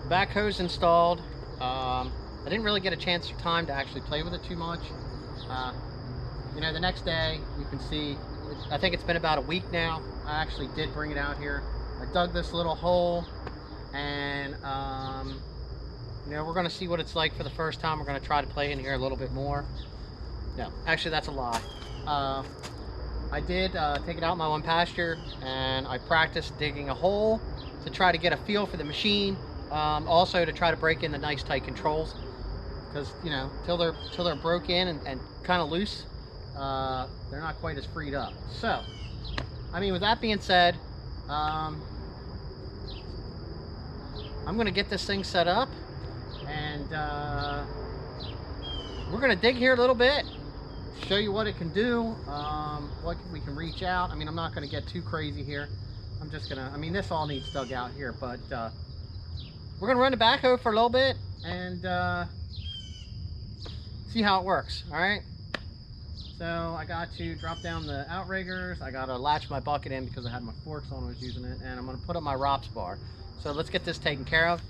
backhoe's installed. I didn't really get a chance or time to actually play with it too much. Uh, you know, the next day you can see, I think it's been about a week now. I actually did bring it out here. I dug this little hole, and you know, we're going to see what it's like for the first time. We're going to try to play in here a little bit more. No, actually that's a lie. I did take it out in my own pasture, and I practiced digging a hole to try to get a feel for the machine. Also to try to break in the nice tight controls, because you know, till they're broke in and kind of loose, they're not quite as freed up. So, I mean, with that being said, I'm gonna get this thing set up, and we're gonna dig here a little bit, show you what it can do, what we can reach out. I mean, I'm not gonna get too crazy here. I'm just gonna, I mean, this all needs dug out here, but we're gonna run the backhoe for a little bit and see how it works. All right. So I got to drop down the outriggers. I got to latch my bucket in because I had my forks on when I was using it, and I'm gonna put up my ROPS bar. So let's get this taken care of.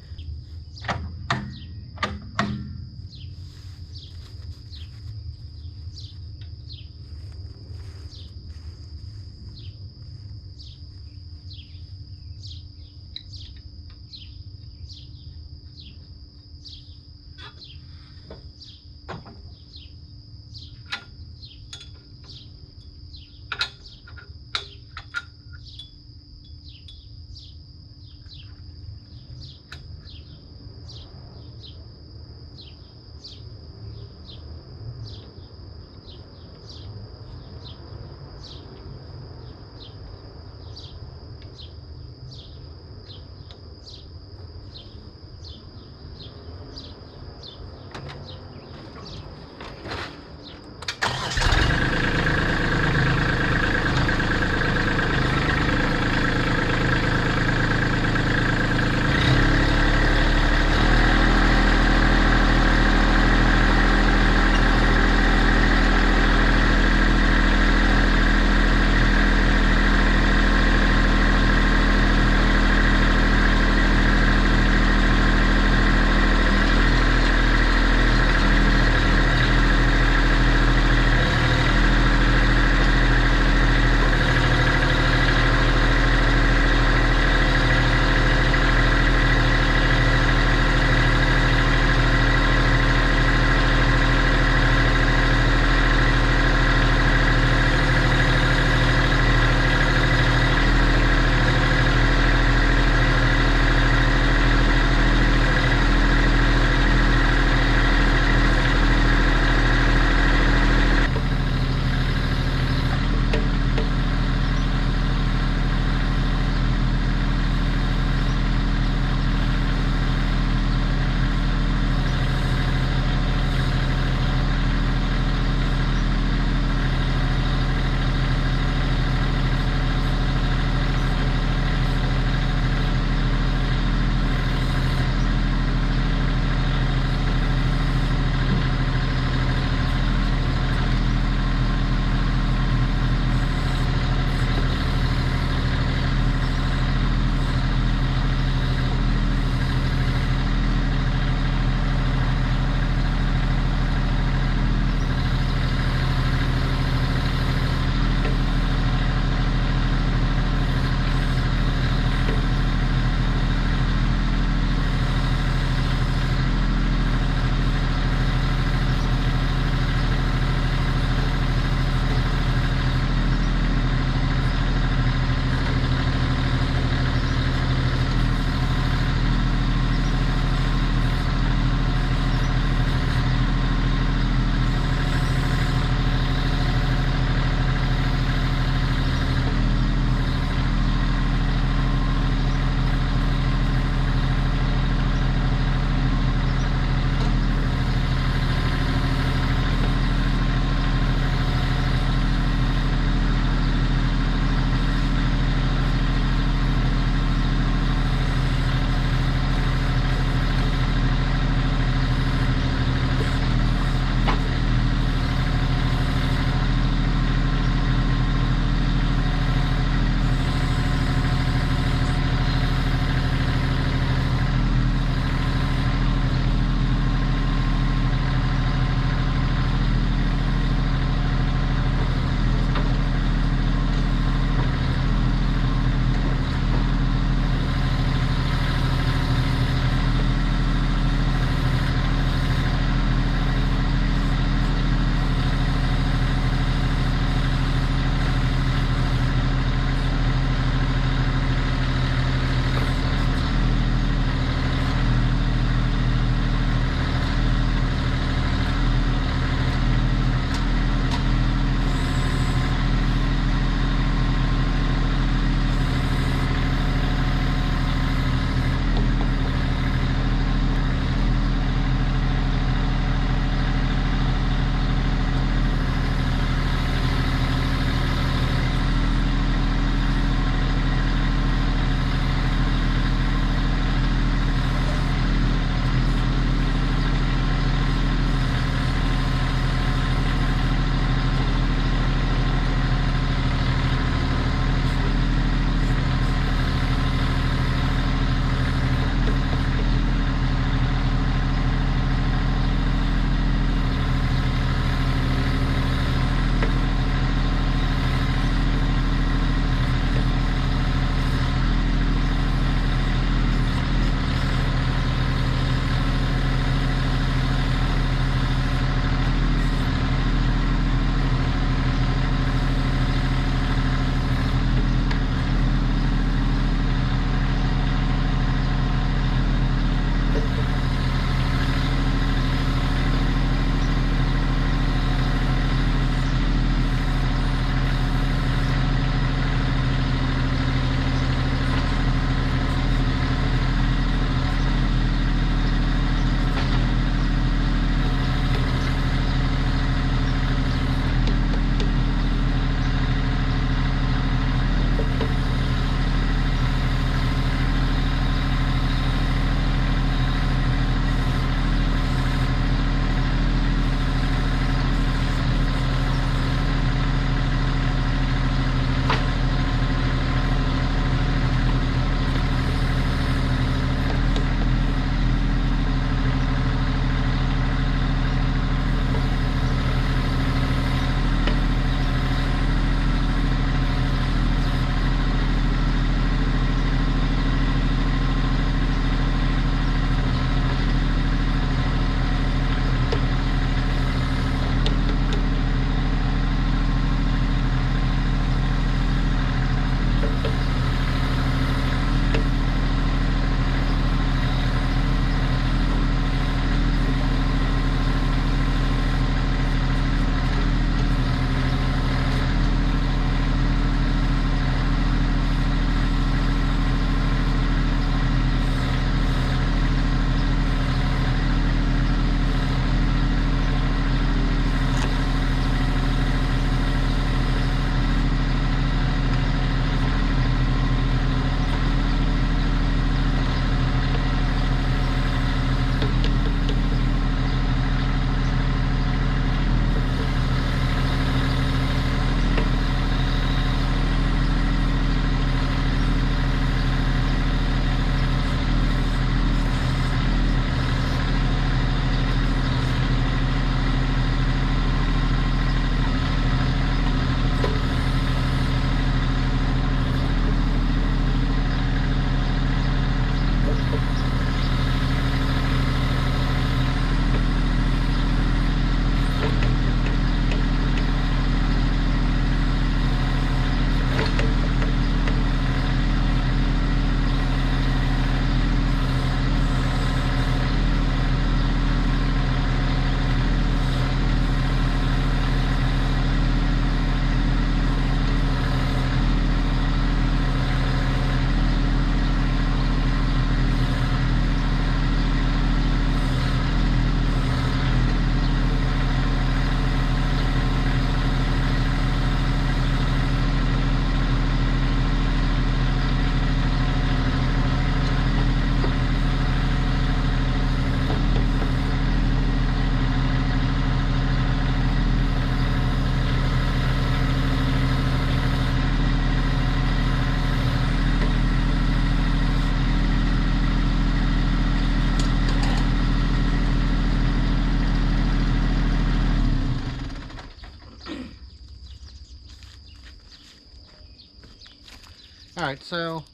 All right, so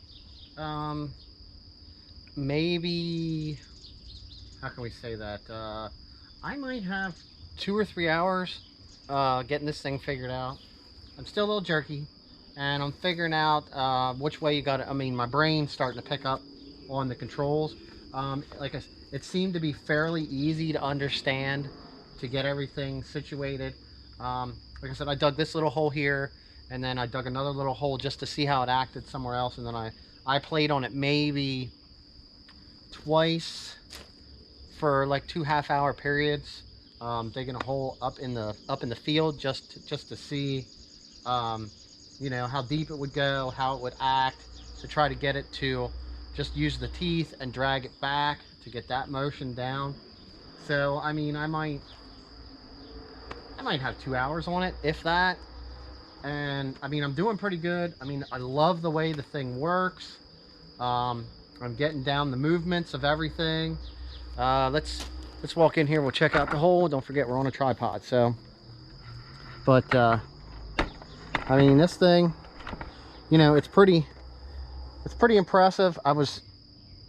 maybe, how can we say that? I might have 2 or 3 hours getting this thing figured out. I'm still a little jerky, and I'm figuring out which way you got it. I mean, my brain's starting to pick up on the controls. It seemed to be fairly easy to understand to get everything situated. Like I said, I dug this little hole here, and then I dug another little hole just to see how it acted somewhere else, and then I played on it maybe twice for like 2 half-hour periods, digging a hole up in the field just to see, you know, how deep it would go, how it would act, to try to get it to just use the teeth and drag it back to get that motion down. So I mean, I might have 2 hours on it, if that. And I mean, I'm doing pretty good. I mean, I love the way the thing works. I'm getting down the movements of everything. Let's walk in here. We'll check out the hole. Don't forget, we're on a tripod. So, but I mean, this thing, you know, it's pretty impressive.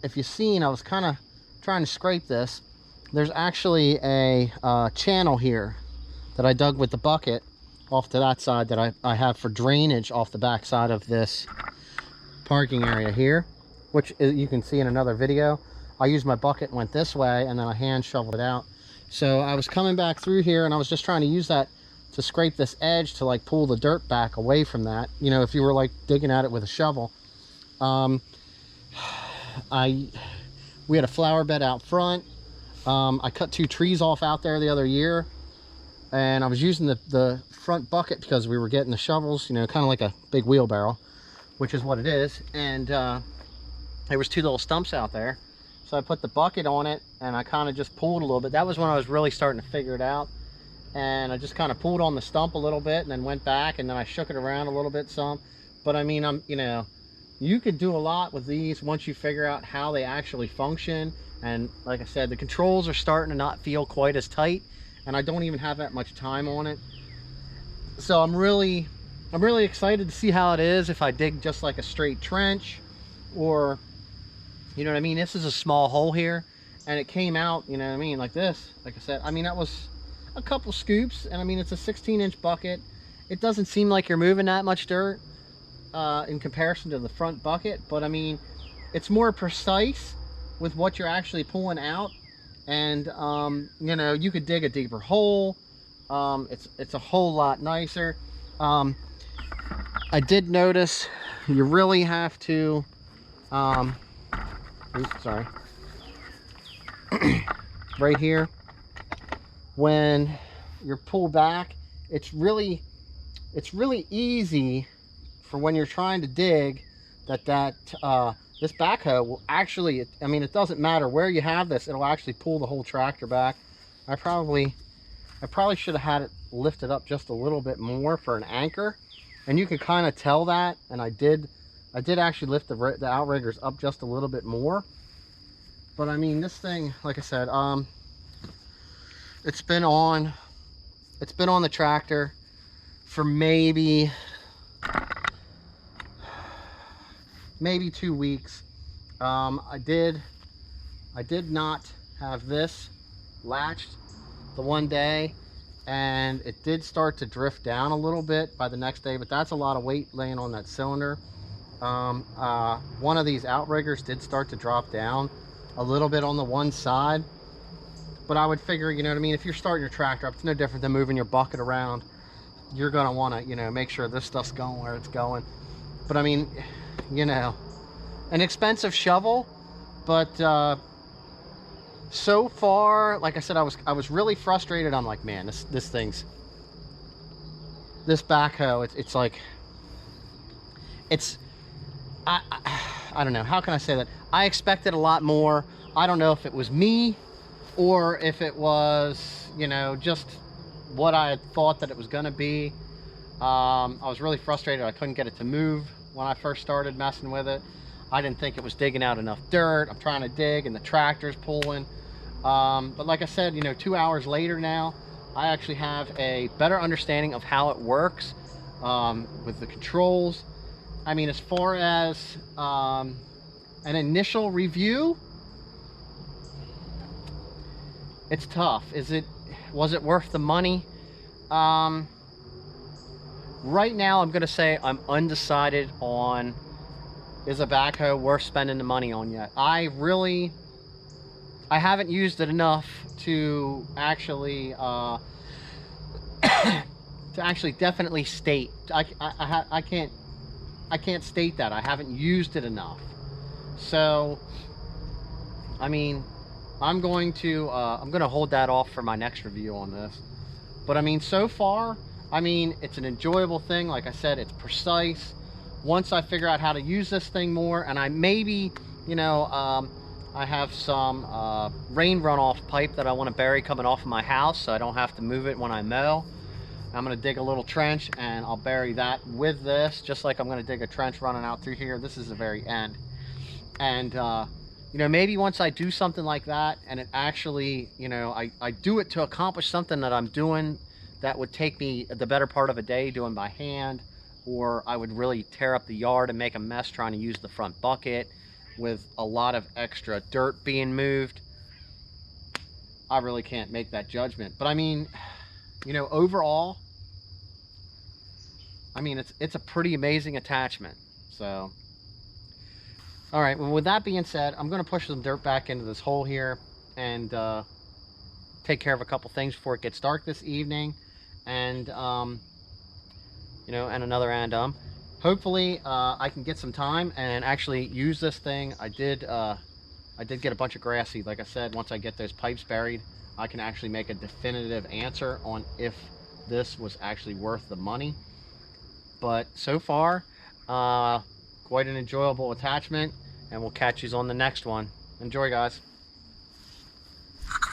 If you've seen, I was kind of trying to scrape this. There's actually a channel here that I dug with the bucket off to that side that I have for drainage off the back side of this parking area here, which you can see in another video. I used my bucket, went this way, and then I hand shoveled it out. So I was coming back through here, and I was just trying to use that to scrape this edge to like pull the dirt back away from that. You know, if you were like digging at it with a shovel. We had a flower bed out front. I cut 2 trees off out there the other year, and I was using the front bucket because we were getting the shovels, you know, kind of like a big wheelbarrow, which is what it is. And there was 2 little stumps out there, so I put the bucket on it and I kind of just pulled a little bit. That was when I was really starting to figure it out, and I just kind of pulled on the stump a little bit and then went back, and then I shook it around a little bit some. But I mean, you know, you could do a lot with these once you figure out how they actually function. And like I said, the controls are starting to not feel quite as tight, and I don't even have that much time on it. So I'm really excited to see how it is if I dig just like a straight trench, or, you know what I mean? This is a small hole here, and it came out, you know what I mean, like this. Like I said, I mean, that was a couple scoops, and I mean, it's a 16-inch bucket. It doesn't seem like you're moving that much dirt in comparison to the front bucket, but I mean, it's more precise with what you're actually pulling out. And you know, you could dig a deeper hole. It's a whole lot nicer. I did notice you really have to oops, sorry. Right here, when you're pulled back, it's really easy for when you're trying to dig this backhoe will actually, I mean, it doesn't matter where you have this, it'll actually pull the whole tractor back. I probably should have had it lifted up just a little bit more for an anchor, and you can kind of tell that. And I did actually lift the outriggers up just a little bit more. But I mean, this thing, like I said, it's been on the tractor for maybe 2 weeks. I did not have this latched the one day, and it did start to drift down a little bit by the next day, but that's a lot of weight laying on that cylinder. One of these outriggers did start to drop down a little bit on the one side, but I would figure, you know what I mean, if you're starting your tractor up, it's no different than moving your bucket around. You're gonna want to, you know, make sure this stuff's going where it's going. But I mean, you know, an expensive shovel, but so far, like I said, I was really frustrated. I'm like, man, this backhoe, it's like, I don't know, how can I say that? I expected a lot more. I don't know if it was me or if it was, you know, just what I had thought that it was gonna be. I was really frustrated. I couldn't get it to move when I first started messing with it. I didn't think it was digging out enough dirt. I'm trying to dig and the tractor's pulling. But like I said, you know, 2 hours later now, I actually have a better understanding of how it works with the controls. I mean, as far as an initial review, it's tough. Was it worth the money? Right now I'm gonna say I'm undecided on, is a backhoe worth spending the money on yet. I haven't used it enough to actually to actually definitely state. I can't state that I haven't used it enough. So I mean, I'm gonna hold that off for my next review on this. But I mean, so far, I mean, it's an enjoyable thing. Like I said, it's precise. Once I figure out how to use this thing more, and I maybe, you know, I have some rain runoff pipe that I want to bury coming off of my house, so I don't have to move it when I mow. I'm going to dig a little trench and I'll bury that with this, just like I'm going to dig a trench running out through here. This is the very end. And you know, maybe once I do something like that, and it actually, you know, I do it to accomplish something that I'm doing that would take me the better part of a day doing by hand, or I would really tear up the yard and make a mess trying to use the front bucket with a lot of extra dirt being moved. I really can't make that judgment. But I mean, you know, overall, I mean, it's a pretty amazing attachment. So all right, well, with that being said, I'm going to push some dirt back into this hole here and take care of a couple things before it gets dark this evening. And, you know, and another end, hopefully I can get some time and actually use this thing. I did get a bunch of grass seed. Like I said, once I get those pipes buried, I can actually make a definitive answer on if this was actually worth the money. But so far, quite an enjoyable attachment, and we'll catch you on the next one. Enjoy, guys.